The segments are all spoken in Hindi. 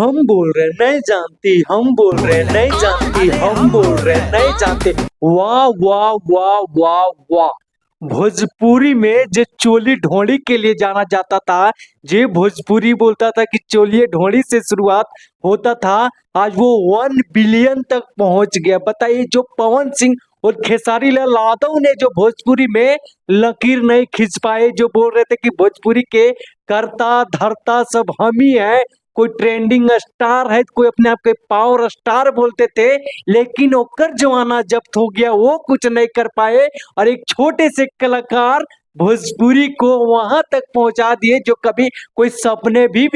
हम बोल रहे नहीं जानती, हम बोल रहे नहीं जानती, हम बोल रहे नहीं जानते। वाह वाह वाह वाह वाह। भोजपुरी में जो चोली ढोड़ी के लिए जाना जाता था, जे भोजपुरी बोलता था कि चोलिए ढोड़ी से शुरुआत होता था, आज वो 1 बिलियन तक पहुंच गया। बताइए, जो पवन सिंह और खेसारी लाल यादव ने जो भोजपुरी में लकीर नहीं खींच पाए, जो बोल रहे थे कि भोजपुरी के करता धरता सब हम ही है, कोई ट्रेंडिंग स्टार है, कोई अपने आप के पावर स्टार बोलते थे, लेकिन ओकर जमाना जब्त हो गया, वो कुछ नहीं कर पाए और एक छोटे से कलाकार भोजपुरी को वहां तक पहुंचा दिए जो कभी कोई सपने भी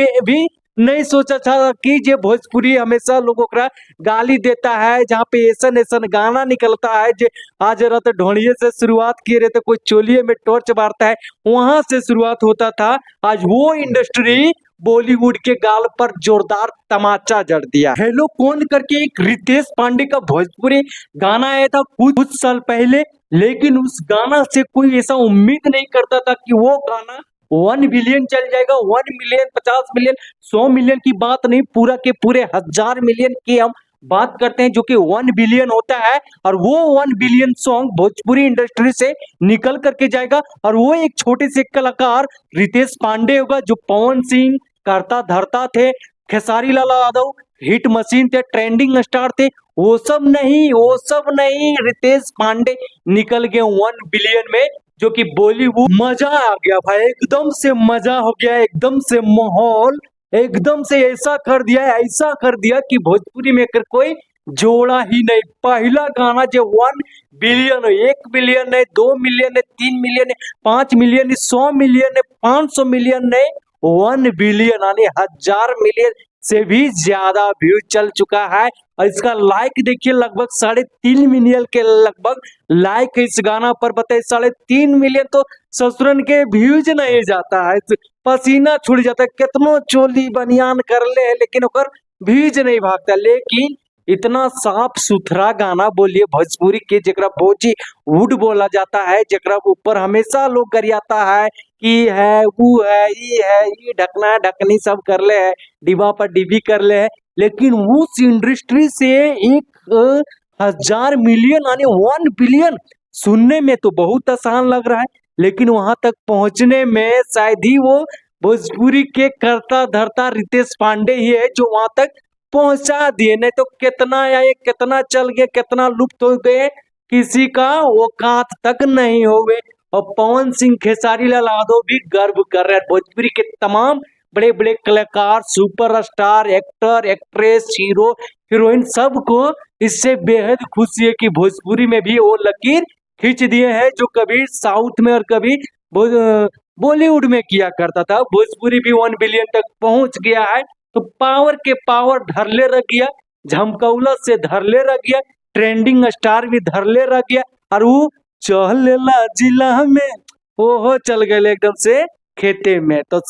नहीं सोचा था कि ये भोजपुरी हमेशा लोगों का गाली देता है, जहाँ पे ऐसन ऐसन गाना निकलता है जो आज रात ढोड़िए से शुरुआत किए रहते, कोई चोलिए में टॉर्च मारता है, वहां से शुरुआत होता था। आज वो इंडस्ट्री बॉलीवुड के गाल पर जोरदार तमाचा जड़ दिया। हेलो कौन करके एक रितेश पांडे का भोजपुरी गाना आया था कुछ साल पहले, लेकिन उस गाना से कोई ऐसा उम्मीद नहीं करता था कि वो गाना 1 बिलियन चल जाएगा। 1 मिलियन, 50 मिलियन, 100 मिलियन की बात नहीं, पूरा के पूरे 1000 मिलियन की हम बात करते हैं, जो कि 1 बिलियन होता है। और वो 1 बिलियन सॉन्ग भोजपुरी इंडस्ट्री से निकल करके जाएगा और वो एक छोटे से कलाकार रितेश पांडे होगा, जो पवन सिंह करता धरता थे, खेसारी लाल यादव हिट मशीन थे, ट्रेंडिंग स्टार थे, वो सब नहीं, वो सब नहीं, रितेश पांडे निकल गए 1 बिलियन में, जो कि बॉलीवुड मजा आ गया भाई, एकदम से मजा हो गया, एकदम से माहौल एकदम से ऐसा कर दिया, ऐसा कर दिया कि भोजपुरी में कर कोई जोड़ा ही नहीं। पहला गाना जो 1 बिलियन, 1 बिलियन है, 2 मिलियन है, 3 मिलियन है, 5 मिलियन है, 100 मिलियन है, 500 मिलियन है, 1 बिलियन यानी 1000 मिलियन से भी ज्यादा व्यू चल चुका है। और इसका लाइक देखिए, लगभग 3.5 मिलियन के लगभग लाइक इस गाना पर। बताइए, 3.5 मिलियन तो ससुरन के व्यूज नहीं जाता है, पसीना छूट जाता है, कितनो चोली बनियान कर ले लेकिन ओकर व्यूज नहीं भागता। लेकिन इतना साफ सुथरा गाना बोलिए भोजपुरी के, जेकरा भोजी वुड बोला जाता है, जेकरा ऊपर हमेशा लोग गरियाता है कि है वो है, ये ढकना ढकनी सब कर ले है, डिबा पर डिबी कर ले है, लेकिन उस इंडस्ट्री से 1000 मिलियन यानी 1 बिलियन सुनने में तो बहुत आसान लग रहा है, लेकिन वहां तक पहुंचने में शायद ही वो भोजपुरी के करता धरता रितेश पांडे ही है जो वहां तक पहुंचा दिए, नहीं तो कितना आए, कितना चल गए, कितना लुप्त हो गए, किसी का औकात तक नहीं हो गए। और पवन सिंह खेसारी लाल यादव भी गर्व कर रहे हैं, भोजपुरी के तमाम बड़े बड़े कलाकार, superstar, actor, actress, hero, heroine, सबको इससे बेहद खुशी है कि भोजपुरी में भी वो लकीर खींच दिए हैं, जो कभी साउथ में और कभी बॉलीवुड में किया करता था। भोजपुरी भी 1 बिलियन तक पहुंच गया है, तो पावर के पावर धरले रह गया, झमकौला से धरले रह गया, ट्रेंडिंग स्टार भी धरले रह गया, और वो चलेला जिला में ओहो चल गए एकदम से खेते में। तो